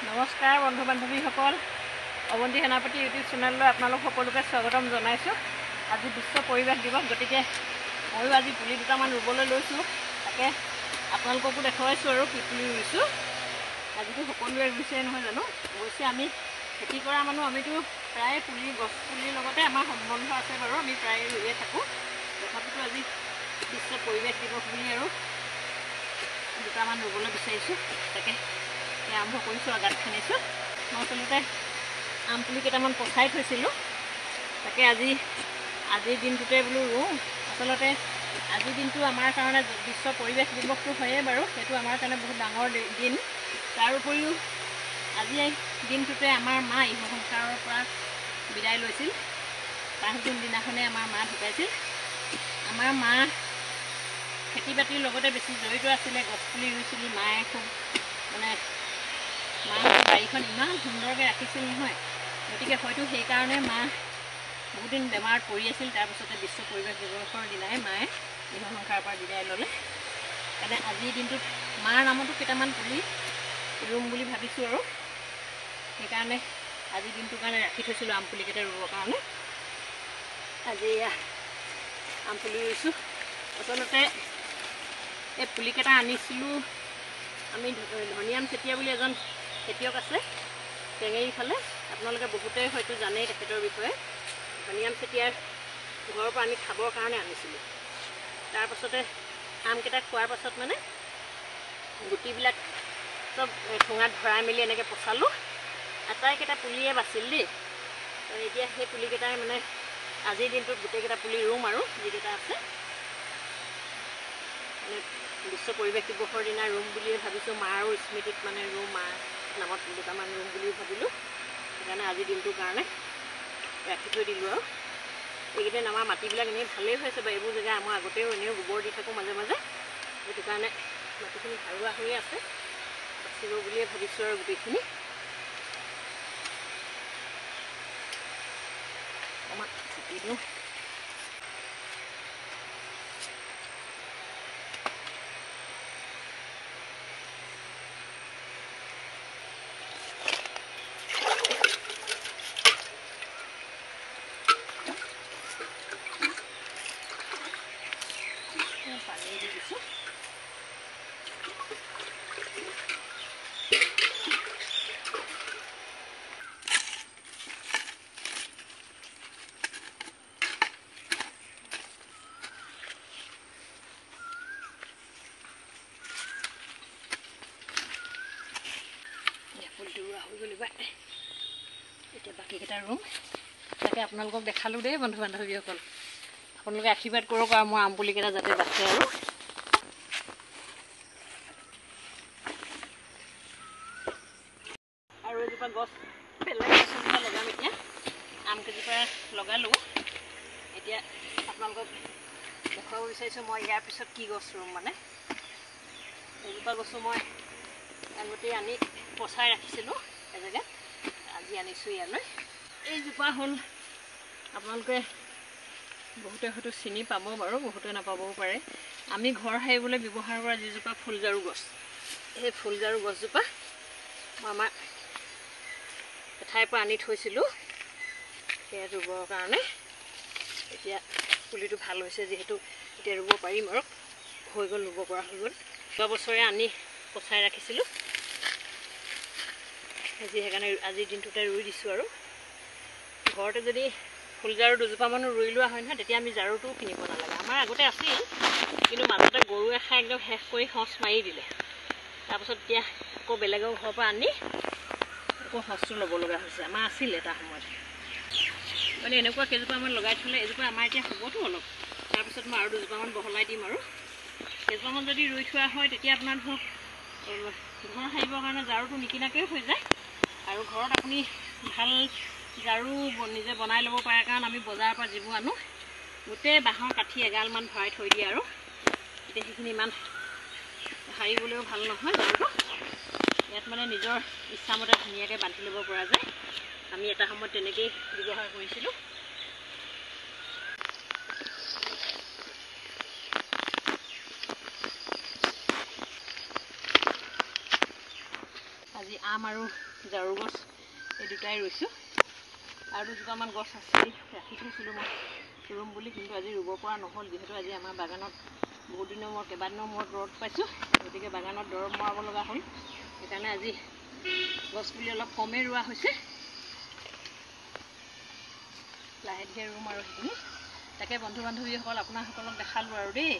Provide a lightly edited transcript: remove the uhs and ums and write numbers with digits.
নমস্কাৰ বন্ধু বান্ধৱীসকল, অৱন্তী সেনাপতি ইউটিউব চেনেললৈ আপোনালোক সকলোকে স্বাগতম জনাইছোঁ। আজি বিশ্ব পৰিৱেশ দিৱস, গতিকে ময়ো আজি পুলি দুটামান ৰুবলৈ লৈছোঁ। তাকে আপোনালোককো দেখুৱাইছোঁ আৰু কি পুলি ৰুইছোঁ। আজিতো সকলোৱে ৰুইছে নহয় জানো। অৱশ্যে আমি খেতি কৰা মানুহ, আমিতো প্ৰায় গছ পুলিৰ লগতে আমাৰ সম্বন্ধ আছে বাৰু, আমি প্ৰায় ৰুইয়ে থাকোঁ। তথাপিতো আজি বিশ্ব পৰিৱেশ দিৱস বুলি আৰু দুটামান ৰুবলৈ বিচাৰিছোঁ। তাকে আৰম্ভ কৰিছোঁ, গাঁত খান্দিছোঁ। মই আচলতে আম পুলি কেইটামান পচাই থৈছিলোঁ, তাকে আজিৰ দিনটোতে বোলো ৰুওঁ। আচলতে আজিৰ দিনটো আমাৰ কাৰণে বিশ্ব পৰিৱেশ দিৱসটো হয়েই বাৰু, সেইটো আমাৰ কাৰণে বহুত ডাঙৰ দিন। তাৰ উপৰিও আজি দিনটোতে আমাৰ মা ইহ সংসাৰৰ পৰা বিদায় লৈছিল। 5 জুন দিনাখনে আমাৰ মা ঢুকাইছিল। আমাৰ মা খেতি বাতিৰ লগতে বেছি জড়িত আছিলে, গছপুলি ৰুইছিলোঁ। মায়ে খুব মাহঁতে বাৰীখন ইমান সুন্দৰকৈ ৰাখিছিল নহয়, গতিকে হয়তো সেইকাৰণে মা বহুদিন বেমাৰত পৰি আছিল। তাৰপিছতে বিশ্ব পৰিৱেশ দিৱসৰ দিনাই মায়ে ইহ সংসাৰৰ পৰা বিদায় ল'লে। সেইকাৰণে আজিৰ দিনটোত মাৰ নামতো কেইটামান পুলি ৰুম বুলি ভাবিছোঁ আৰু সেইকাৰণে আজিৰ দিনটোৰ কাৰণে ৰাখি থৈছিলোঁ আম পুলিকেইটা ৰুবৰ কাৰণে। আজি আম পুলি ৰুইছোঁ। আচলতে এই পুলিকেইটা আনিছিলোঁ, আমি ধনিয়াম চেতিয়া বুলি এজন খেতিয়ক আছে টেঙেৰি ফালে, আপোনালোকে বহুতেই হয়তো জানেই তেখেতৰ বিষয়ে। ধনিয়াম চেতিয়াৰ ঘৰৰ পৰা আমি খাবৰ কাৰণে আনিছিলোঁ। তাৰপাছতে আমকেইটা খোৱাৰ পাছত গুটিবিলাক চব ঠোঙাত ভৰাই মেলি এনেকৈ পচালোঁ। আটাইকেইটা পুলিয়ে বাছিল দেই। এতিয়া সেই পুলিকেইটাই আজিৰ দিনটোত গোটেইকেইটা পুলি ৰুম আৰু যিকেইটা আছে বিশ্ব পৰিৱেশ দিৱসৰ দিনা ৰুম বুলিয়ে ভাবিছোঁ। মাৰো স্মৃতিত ৰুম, মাৰ নামত দুটামান ৰুম বুলি ভাবিলোঁ। সেইকাৰণে আজিৰ দিনটোৰ কাৰণে ৰাখি থৈ দিলোঁ। আৰু এইকেইদিন আমাৰ মাটিবিলাক এনেই ভালেই হৈছে বাৰু, এইবোৰ জেগা মই আগতেও এনেও গোবৰ দি থাকোঁ মাজে মাজে, সেইটো কাৰণে মাটিখিনি সাৰুৱা হৈয়ে আছে। বাচিব বুলিয়ে ভাবিছোঁ আৰু গোটেইখিনি অকণমান ছটিয়াই দিওঁ। পানী দি দিছোঁ। ফুলটো ৰোৱা হৈ গ'ল বা এতিয়া বাকীকেইটা ৰুম। তাকে আপোনালোকক দেখালোঁ দেই বন্ধু বান্ধৱীসকল। আপোনালোকে আশীৰ্বাদ কৰক আৰু মোৰ আম পুলিকেইটা যাতে বাচে। আৰু এজোপা গছ বেলেগ গছজোপা লগাম। এতিয়া আম কেইজোপা লগালোঁ। এতিয়া আপোনালোকক দেখুৱাব বিচাৰিছোঁ মই ইয়াৰ পিছত কি গছ ৰুম। এজোপা গছো মই আগতে আনি পচাই ৰাখিছিলোঁ এজেগাত, আজি আনিছোঁ ইয়ালৈ। এইজোপা হ'ল, আপোনালোকে বহুতে হয়তো চিনি পাব বাৰু, বহুতে নাপাবও পাৰে। আমি ঘৰ সাৰিবলৈ ব্যৱহাৰ কৰা যিজোপা ফুলজাৰু গছ, সেই ফুলজাৰু গছজোপা মই আমাৰ এঠাইৰ পৰা আনি থৈছিলোঁ সেয়া ৰুবৰ কাৰণে। এতিয়া পুলিটো ভাল হৈছে যিহেতু এতিয়া ৰুব পাৰিম আৰু হৈ গ'ল, ৰুব পৰা হৈ গ'ল। যোৱা বছৰে আনি পচাই ৰাখিছিলোঁ, সেইকাৰণে আজিৰ দিনটোতে ৰুই দিছোঁ। আৰু ঘৰতে যদি ফুলজাৰু দুজোপামানো ৰুই লোৱা হয় নহয়, তেতিয়া আমি জাৰুটোও কিনিব নালাগে। আমাৰ আগতে আছিল, কিন্তু মাজতে গৰুৱে খাই একদম শেষ কৰি সঁচ মাৰি দিলে। তাৰপাছত এতিয়া আকৌ বেলেগৰ ঘৰৰ পৰা আনি আকৌ সঁচটো ল'ব লগা হৈছে। আমাৰ আছিল এটা সময়ত, এনেকুৱা কেইজোপা আমাৰ লগাই থ'লে এজোপা আমাৰ এতিয়া হ'বতো অলপ, তাৰপিছত মই আৰু দুজোপামান বহলাই দিম। আৰু কেইজোপামান যদি ৰুই থোৱা হয়, তেতিয়া আপোনাৰ ধৰক ঘৰ সাৰিবৰ কাৰণে জাৰুটো নিকিনাকৈও হৈ যায়। আৰু ঘৰত আপুনি ভাল জাৰু নিজে বনাই ল'ব পাৰে, কাৰণ আমি বজাৰৰ পৰা যিবোৰ আনো গোটেই বাঁহৰ কাঠি এগালমান ভৰাই থৈ দিয়ে, আৰু এতিয়া সেইখিনি ইমান সাৰিবলৈও ভাল নহয় জাৰুটো। ইয়াত নিজৰ ইচ্ছামতে ধুনীয়াকৈ বান্ধি ল'ব পৰা যায়। আমি এটা সময়ত তেনেকৈয়ে ব্যৱহাৰ কৰিছিলোঁ। আজি আম আৰু জাৰু গছ এই দুটাই ৰুইছোঁ। আৰু দুজোপামান গছ আছে ৰাখি থৈছিলোঁ মই ৰুম বুলি, কিন্তু আজি ৰুব পৰা নহ'ল, যিহেতু আজি আমাৰ বাগানত বহুত দিনৰ মূৰত কেইবাদিনৰ মূৰত ৰ'দ পাইছোঁ, গতিকে বাগানত দৰৱ মৰাব লগা হ'ল। সেইকাৰণে আজি গছপুলি অলপ কমেই ৰোৱা হৈছে, লাহে ধীৰে ৰুম আৰু সেইখিনি। তাকে বন্ধু বান্ধৱীসকল আপোনাসকলক দেখালোঁ আৰু দেই।